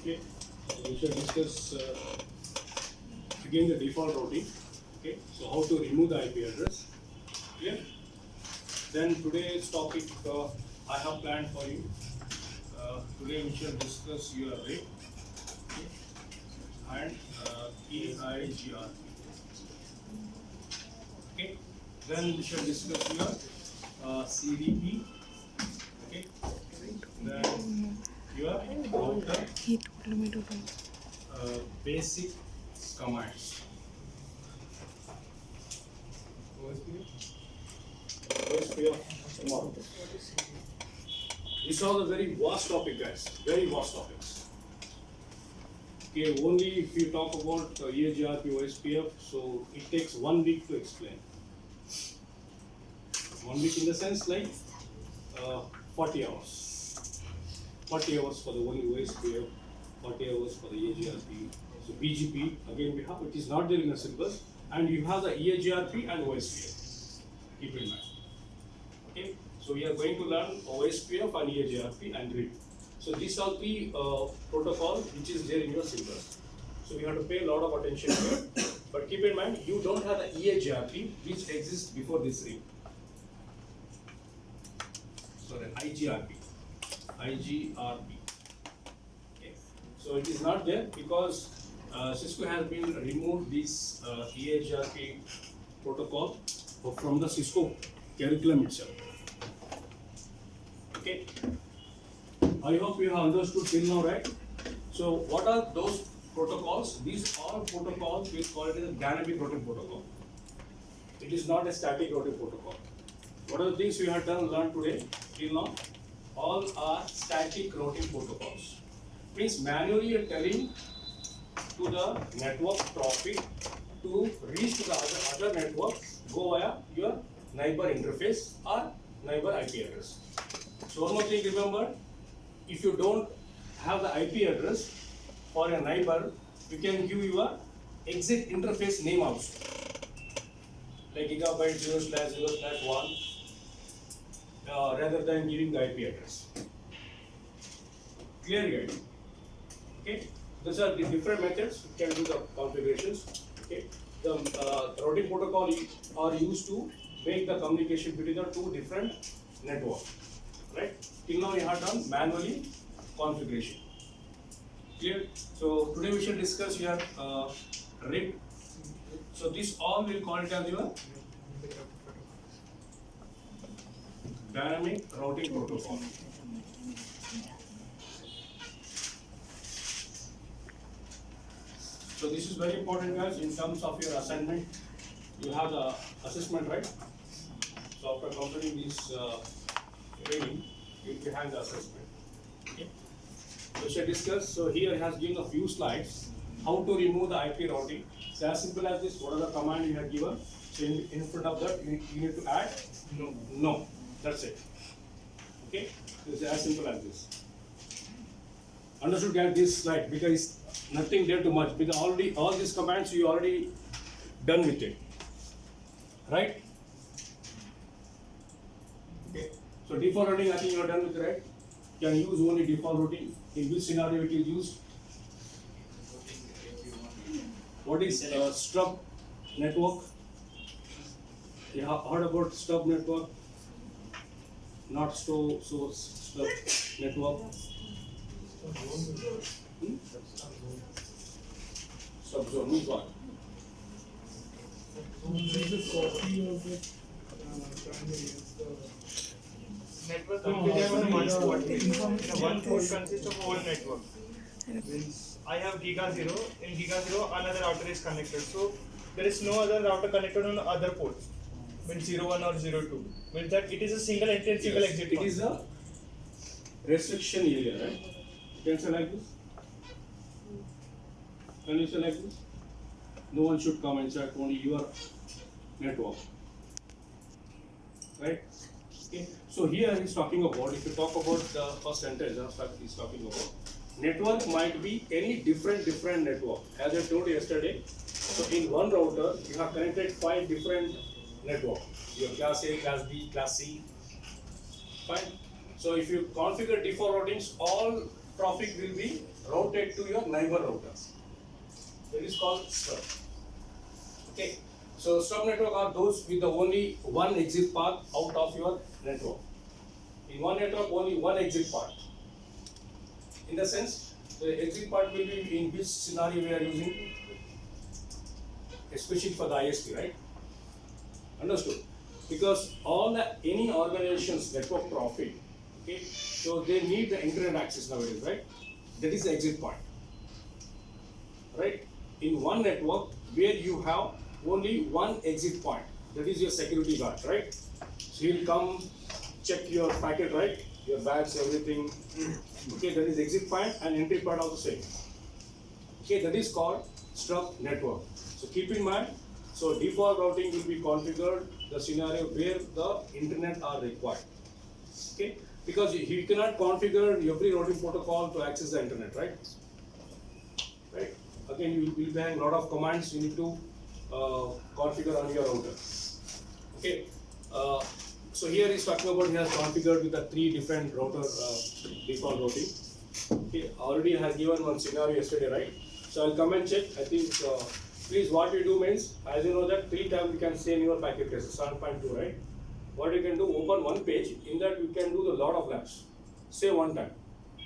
Okay, we shall discuss again the default routing. Okay, so how to remove the IP address. Clear? Then today's topic I have planned for you. Today we shall discuss your rate and EIGR. Okay, then we shall discuss your CDP. Okay, then your router He told me to do. basic commands. Tomorrow. These are the very vast topic, guys. Very vast topics. Okay, only if you talk about EAGRP, OSPF, so it takes 1 week to explain. 1 week in the sense like 40 hours. 40 hours for the only OSPF, 40 hours for the EAGRP. So BGP, again we have, it is not there in the syllabus, and you have the EAGRP and OSPF. Keep in mind. Okay, so we are going to learn OSPF and EAGRP and RIP. So these are the protocol which is there in your syllabus. So we have to pay a lot of attention here. But keep in mind, you don't have the EAGRP which exists before this RIP. Sorry, IGRP. IGRP. Okay. So it is not there because Cisco has been removed this EAGRP protocol from the Cisco curriculum itself. Okay. I hope you have understood till now, right? So what are those protocols? These are protocols we call it as a dynamic routing protocol. It is not a static routing protocol. What are the things we have learned today till now? All are static routing protocols. Means manually you are telling to the network traffic to reach to the other network, go via your neighbor interface or neighbor IP address. So one more thing, remember, if you don't have the IP address for a neighbor, you can give your exit interface name also, like gigabyte 0/0/1, rather than giving the IP address. Clear, guys? Okay, these are the different methods you can do the configurations. Okay, the routing protocol are used to make the communication between the two different networks. Right? Till now we have done manually configuration. Clear? So today we shall discuss your RIP. So this all will call it as your dynamic routing protocol. So this is very important, guys, in terms of your assignment. You have the assessment, right? So after completing this training, you will have the assessment. Okay. So we shall discuss. So here it has given a few slides how to remove the IP routing. So as simple as this, what are the command you have given? So in front of that, you need to add no. That's it. Okay. So it's as simple as this. Understood, guys, this slide because nothing there too much because already all these commands you already done with it, right? Okay. So default routing, I think you are done with it, right? Can use only default routing. In which scenario it is used? What is stub network? You have heard about stub network? Not stub network. Subzone means what? Network configured on one port. The one port consists of a whole network. Means I have Giga 0. In Giga 0, another router is connected. So there is no other router connected on other ports. Means 01 or 02. Means that it is a single entry and single exit. It is a restriction area, right? You can say like this. Can you say like this? No one should come inside, only your network. Right? Okay. So here he's talking about, if you talk about the first sentence, he's talking about network might be any different network. As I told you yesterday, so in one router, you have connected 5 different networks. Your class A, class B, class C. Fine. So if you configure default routings, all traffic will be routed to your neighbor router. That is called stub. Okay. So stub network are those with the only one exit path out of your network. In one network, only one exit path. In the sense, the exit path will be in which scenario we are using, especially for the ISP, right? Understood? Because any organization's network traffic, okay, so they need the internet access nowadays, right? That is the exit point, right? In one network where you have only one exit point, that is your security guard, right? So he'll come check your packet, right? Your bags, everything. Okay, that is exit point and entry point of the same. Okay, that is called stub network. So keep in mind, so default routing will be configured the scenario where the internet are required. Okay, because you cannot configure every routing protocol to access the internet, right? Right. Again, you will be having a lot of commands you need to configure on your router. Okay. So here he's talking about he has configured with the 3 different router default routing. Okay, already has given one scenario yesterday, right? So I'll come and check. I think please what you do means, as you know that 3 times you can say in your packet traces 7.2, right? What you can do, open one page, in that you can do a lot of labs. Say one time.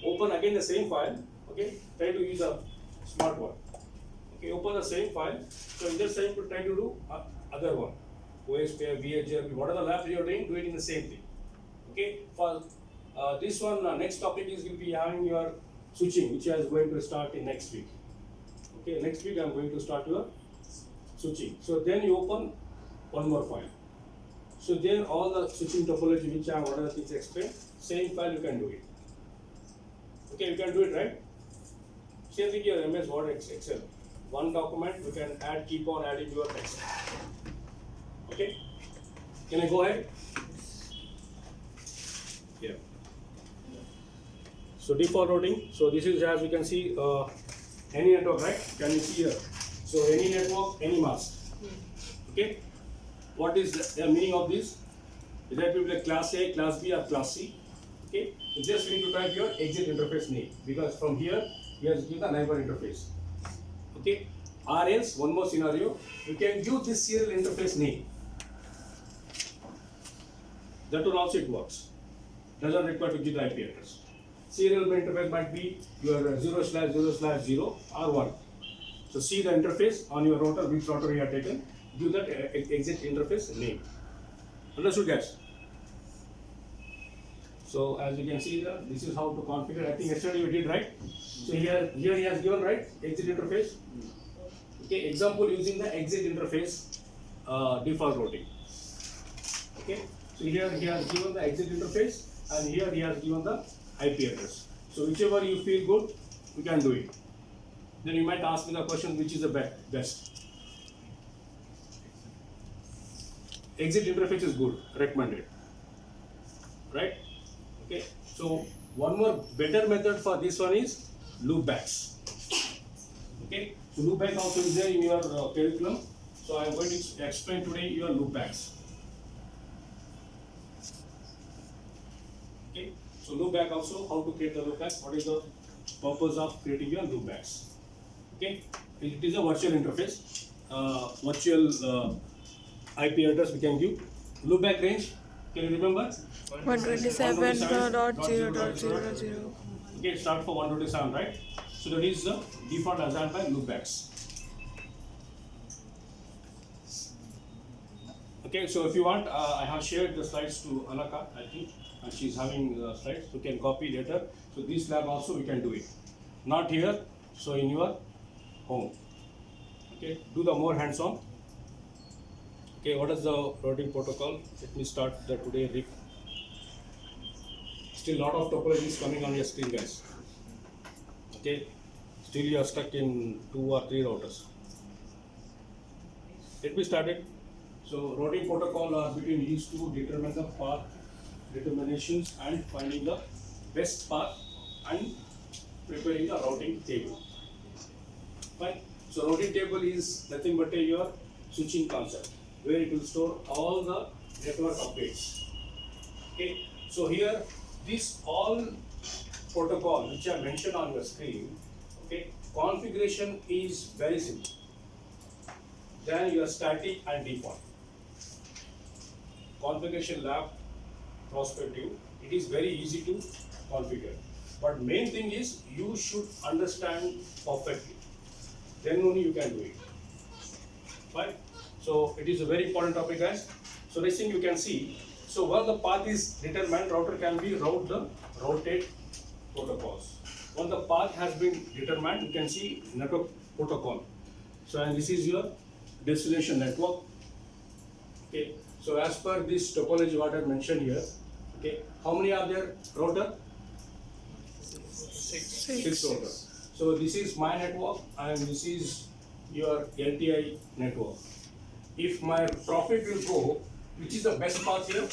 Open again the same file, okay? Try to use a smart one. Okay, open the same file. So in this time, try to do other one. OSPF, VHF, what are the labs you are doing, do it in the same thing. Okay, for this one, next topic is will be having your switching, which is going to start in next week. Okay, next week I am going to start your switching. So then you open one more file. So then all the switching topology, which are whatever things explained, same file you can do it. Okay, you can do it, right? Same thing your MS Word, Excel. One document you can add, keep on adding your text. Okay, can I go ahead? Yeah. So default routing. So this is, as you can see, any network, right? Can you see here? So any network, any mask. Okay. What is the meaning of this? That will be like class A, class B, or class C. Okay. You just need to type your exit interface name, because from here you have to give the neighbor interface. Okay. Or else, one more scenario, you can give this serial interface name. That will also it works. Doesn't require to give the IP address. Serial interface might be your 0/0/0 or 1. So see the interface on your router, which router you have taken, give that exit interface name. Understood, guys? So as you can see, this is how to configure. I think yesterday you did, right? So here he has given, right, exit interface. Okay, example using the exit interface default routing. Okay. So here he has given the exit interface, and here he has given the IP address. So whichever you feel good, you can do it. Then you might ask me the question, which is the best? Exit interface is good, recommended. Right? Okay. So one more better method for this one is loopbacks. Okay. So loopback also is there in your curriculum. So I am going to explain today your loopbacks. Okay, so loopback also, how to create the loopback, what is the purpose of creating your loopbacks. Okay, it is a virtual interface, virtual IP address we can give. Loopback range, can you remember? 127.0.0.0. Okay, start for 127, right? So that is the default assigned by loopbacks. Okay, so if you want, I have shared the slides to Anaka, I think, and she's having slides. You can copy later. So this lab also we can do it. Not here, so in your home. Okay, do the more hands-on. Okay, what is the routing protocol? Let me start the today rip. Still lot of topologies coming on your screen, guys. Okay, still you are stuck in 2 or 3 routers. Let me start it. So routing protocol are between these two, determine the path determinations and finding the best path and preparing the routing table. Fine. So routing table is nothing but your switching concept, where it will store all the network updates. Okay. So here these all protocol which I mentioned on your screen, okay, configuration is very simple. Then your static and default. Configuration lab prospective, it is very easy to configure. But main thing is you should understand perfectly. Then only you can do it. Fine. So it is a very important topic, guys. So this thing you can see. So once the path is determined, router can be rotate protocols. Once the path has been determined, you can see network protocol. So and this is your destination network. Okay. So as per this topology what I mentioned here, okay, how many are there router? Six routers. So this is my network and this is your LTI network. If my profit will go, which is the best path here?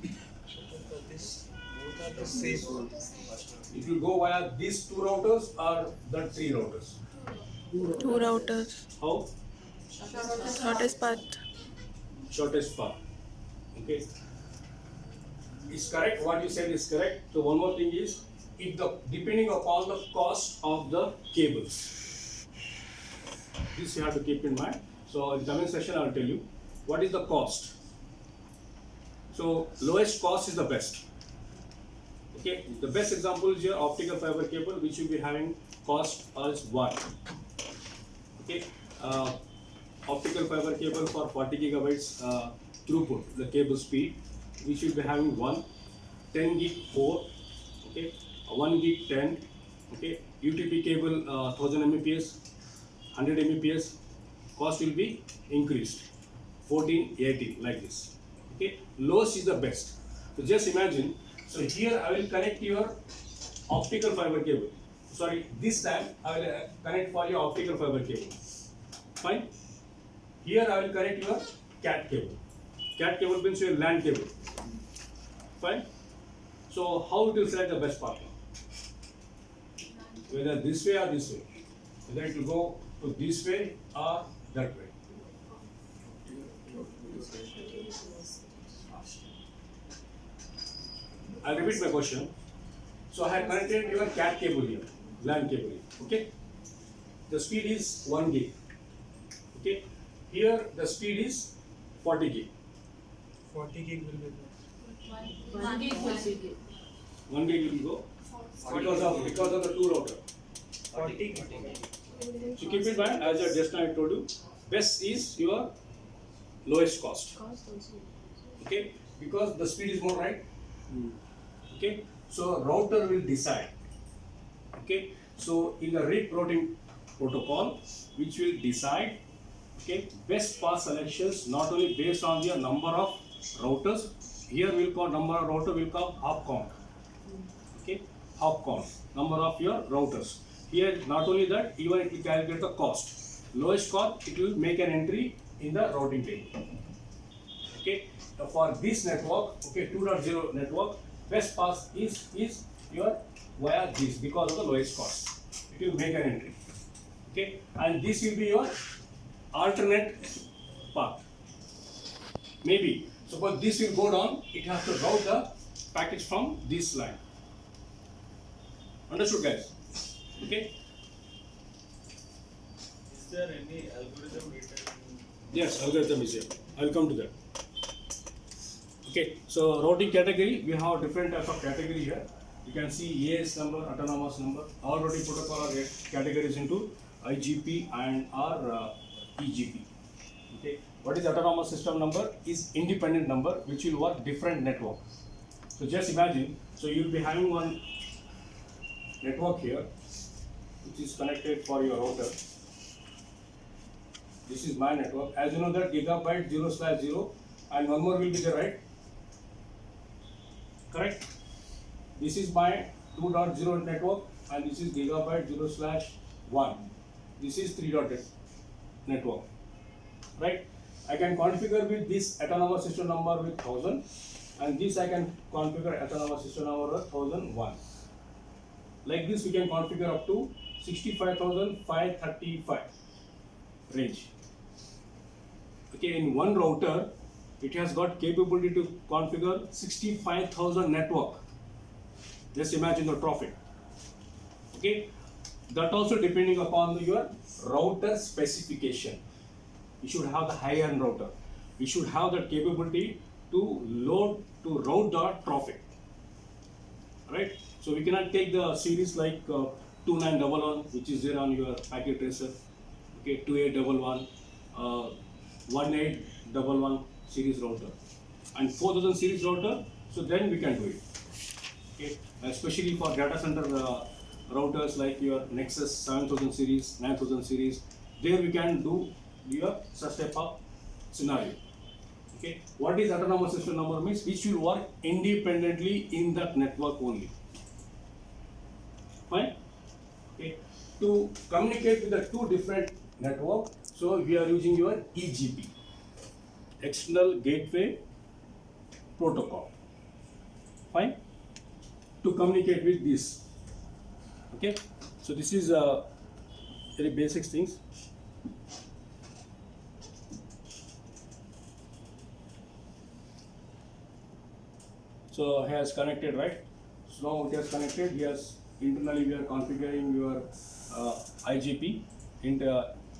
Both are the same. It will go via these two routers or the three routers. Two routers. How? Shortest path. Shortest path. Okay. Is correct. What you said is correct. So one more thing is, if the depending upon the cost of the cables, this you have to keep in mind. So in the coming session, I will tell you what is the cost. So lowest cost is the best. Okay. The best example is your optical fiber cable, which will be having cost as 1. Okay. Optical fiber cable for 40 gigabytes throughput, the cable speed, which will be having 10 gig 4, okay, 1 gig 10, okay, UTP cable 1000 Mbps, 100 Mbps, cost will be increased, 14, 18 like this, okay. Lowest is the best. So just imagine, so here I will connect your optical fiber cable. Sorry, this time I will connect for your optical fiber cable. Fine. Here I will connect your CAT cable. CAT cable means your LAN cable. Fine. So how it will select the best partner? Whether this way or this way. Whether it will go to this way or that way. I'll repeat my question. So I have connected your CAT cable here, LAN cable here. Okay. The speed is 1 gig. Okay. Here the speed is 40 gig. 40 gig will be there. 1 gig will be good. 1 gig will go because of the two router. 40 gig. So keep in mind, as I just now told you, best is your lowest cost. Okay, because the speed is more, right? Okay, so router will decide. Okay, so in the rate routing protocol, which will decide, okay, best path selections not only based on the number of routers. Here we'll call number of router will call hop count. Okay, hop count, number of your routers. Here not only that, even it will calculate the cost. Lowest cost, it will make an entry in the routing table. Okay, for this network, okay, 2.0 network, best path is your via this because of the lowest cost. It will make an entry. Okay, and this will be your alternate path. Maybe suppose this will go down, it has to route the package from this line. Understood, guys? Okay. Is there any algorithm written? Yes, algorithm is here. I will come to that. Okay, so routing category, we have different types of category here. You can see AS number, autonomous number. All routing protocol are categories into IGP and our EGP. Okay, what is autonomous system number? Is independent number which will work different network. So just imagine, so you will be having one network here, which is connected for your router. This is my network. As you know that gigabyte 0/0 and one more will be there, right? Correct? This is my 2.0 network and this is gigabyte 0/1. This is 3.0 network. Right? I can configure with this autonomous system number with 1000 and this I can configure autonomous system number with 1001. Like this we can configure up to 65,535 range. Okay, in one router it has got capability to configure 65,000 network. Just imagine the traffic. Okay, that also depending upon your router specification. You should have the high-end router. You should have the capability to route the traffic. Right? So we cannot take the series like 2911, which is there on your packet tracer. Okay, 2811, 1811 series router, and 4000 series router. So then we can do it. Okay, especially for data center routers like your Nexus 7000 series, 9000 series. There we can do your such type of scenario. Okay, what is autonomous system number means? Which will work independently in that network only. Fine. Okay. To communicate with the two different network, so we are using your EGP, External Gateway Protocol. Fine. To communicate with this. Okay. So this is very basic things. So he has connected, right? So now it has connected. He has internally we are configuring your IGP.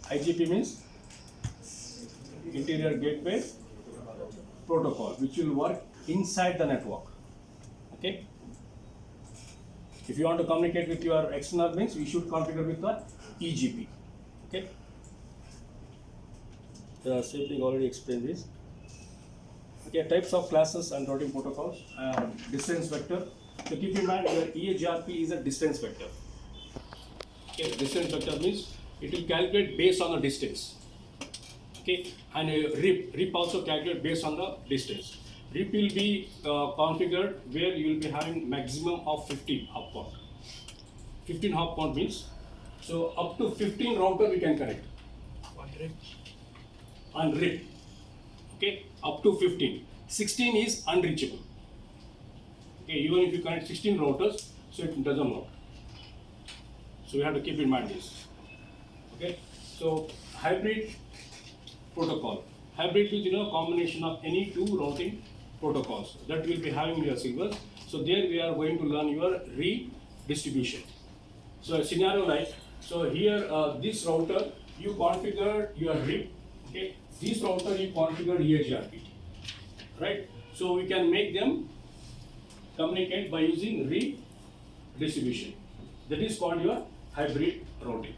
IGP means Interior Gateway Protocol, which will work inside the network. Okay. If you want to communicate with your external links, you should configure with the EGP. Okay. Same thing already explained this. Okay, types of classes and routing protocols. Distance vector. So keep in mind your EAGRP is a distance vector. Okay, distance vector means it will calculate based on the distance. Okay, and RIP also calculate based on the distance. RIP will be configured where you will be having maximum of 15 hop count. 15 hop count means so up to 15 router we can connect. On RIP. Okay, up to 15. 16 is unreachable. Okay, even if you connect 16 routers, so it doesn't work. So we have to keep in mind this. Okay, so hybrid protocol. Hybrid is combination of any two routing protocols that will be having your syllabus. So there we are going to learn your redistribution. So a scenario like, so here this router you configure your RIP. Okay, this router you configure EAGRP. Right? So we can make them communicate by using redistribution. That is called your hybrid routing.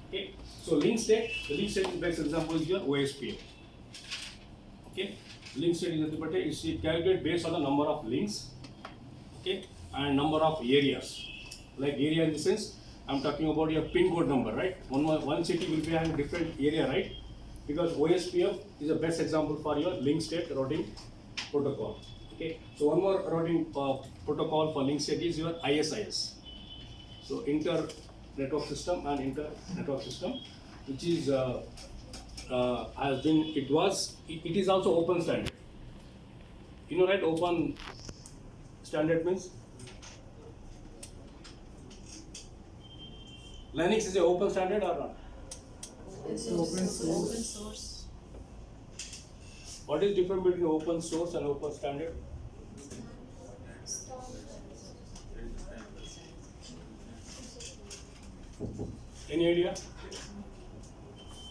Okay. So link state, the link state best example is your OSPF. Okay. Link state is nothing but is calculated based on the number of links. Okay, and number of areas. Like area in the sense, I'm talking about your pin code number, right? One city will be having different area, right? Because OSPF is the best example for your link state routing protocol. Okay, so one more routing protocol for link state is your ISIS. So inter network system and inter network system, which is has been it is also open standard. You know, right? Open standard means Linux is an open standard or not? It's open source. What is difference between open source and open standard? Any idea?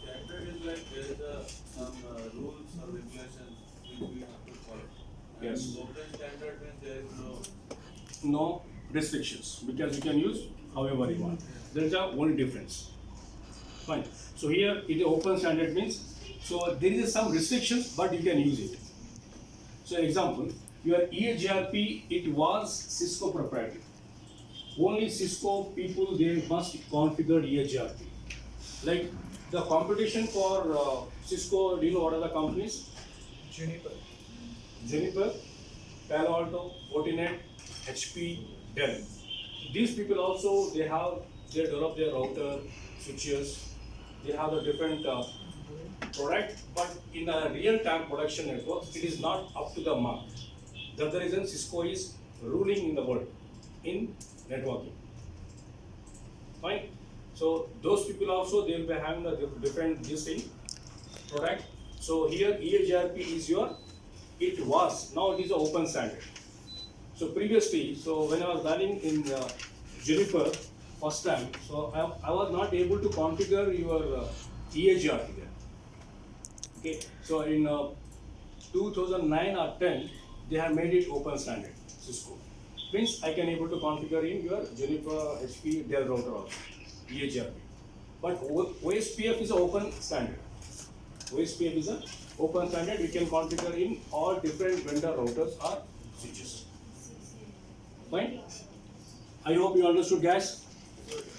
Standard is like there is some rules or regulations which we have to follow. Yes. And open standard means there is No restrictions because you can use however you want. There is a only difference. Fine. So here it is open standard means so there is some restrictions but you can use it. So example, your EAGRP it was Cisco proprietary. Only Cisco people they must configure EAGRP. Like the competition for Cisco, do you know what are the companies? Juniper, Palo Alto, Fortinet, HP, Dell. These people also they develop their router, switches, they have a different product, but in a real-time production network, it is not up to the mark. That's the reason Cisco is ruling in the world in networking. Fine. So those people also they will be having a different this thing product. So here EAGRP is your it was now it is an open standard. So previously, so when I was learning in Juniper first time, so I was not able to configure your EAGRP there. Okay, so in 2009 or 10, they have made it open standard, Cisco. Means I can able to configure in your Juniper, HP, Dell router also, EAGRP. But OSPF is an open standard. OSPF is an open standard. We can configure in all different vendor routers or switches. Fine? I hope you understood, guys.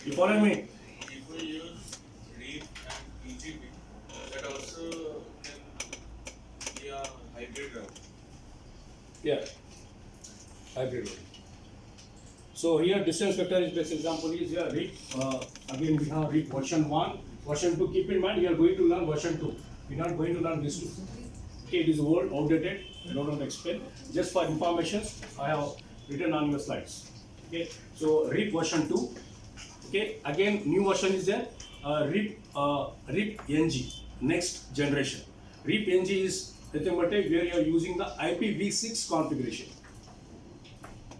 You follow me? If we use REAP and EGP, that also can be a hybrid route. Yeah. Hybrid routing. So here distance vector is best example is here REAP. Again we have REAP version 1, version 2. Keep in mind we are going to learn version 2. We are not going to learn this 2. Okay, it is old, outdated. I don't want to explain. Just for information, I have written on your slides. Okay, so REAP version 2. Okay, again new version is there. REAP NG, next generation. REAP NG is nothing but where you are using the IPv6 configuration.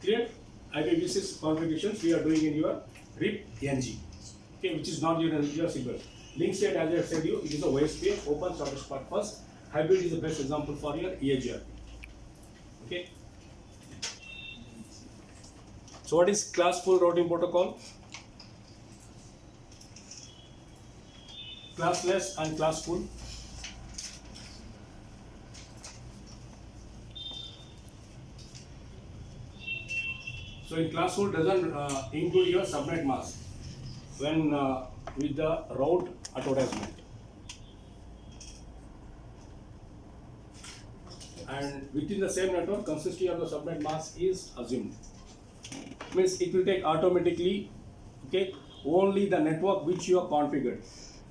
Clear? IPv6 configurations we are doing in your RIP NG, okay, which is not your signal. Link state, as I said you, it is a OSPF, open shortest path first. Hybrid is the best example for your EAGRP. Okay. So what is classful routing protocol? Classless and classful. So in classful doesn't include your subnet mask when with the route advertisement. And within the same network, consistency of the subnet mask is assumed. Means it will take automatically, okay, only the network which you have configured.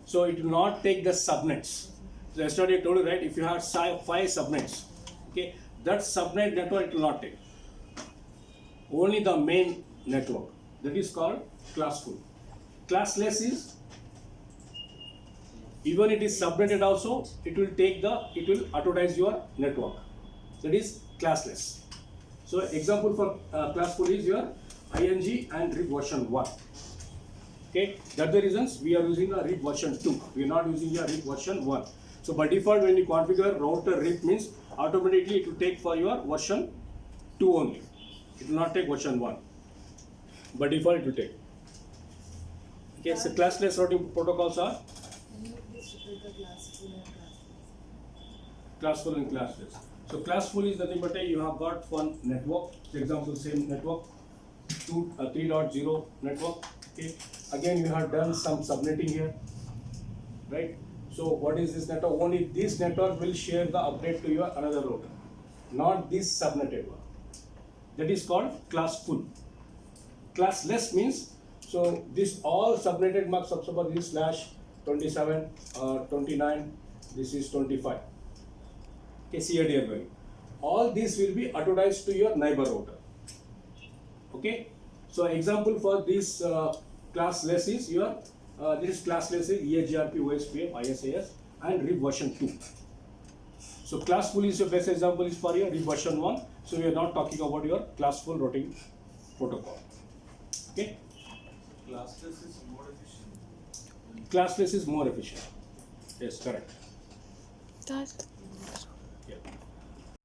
So it will not take the subnets. So yesterday I told you, right, if you have 5 subnets, okay, that subnet network it will not take. Only the main network, that is called classful. Classless is, even it is subnetted also, it will advertise your network. That is classless. So example for classful is your ING and RIP version 1. Okay, that's the reasons we are using a RIP version 2. We are not using a RIP version 1. So by default, when you configure router RIP means automatically it will take for your version 2 only. It will not take version 1. By default, it will take. Okay, so classless routing protocols are Can you please repeat the classful and classless? classful and classless. So classful is nothing but you have got one network. For example, same network, 3.0 network. Okay. Again, you have done some subnetting here, right? So what is this network? Only this network will share the update to your another router, not this subnetted one. That is called classful. Classless means, so this all subnetted mark subsupper is /27 or 29, this is 25. Okay, CADL value. All this will be advertised to your neighbor router. Okay, so example for this classless is your this classless is EAGRP, OSPF, ISAS and RIP version 2. So classful is your best example is for your RIP version 1. So we are not talking about your classful routing protocol. Okay. Classless is more efficient. Classless is more efficient. Yes, correct. That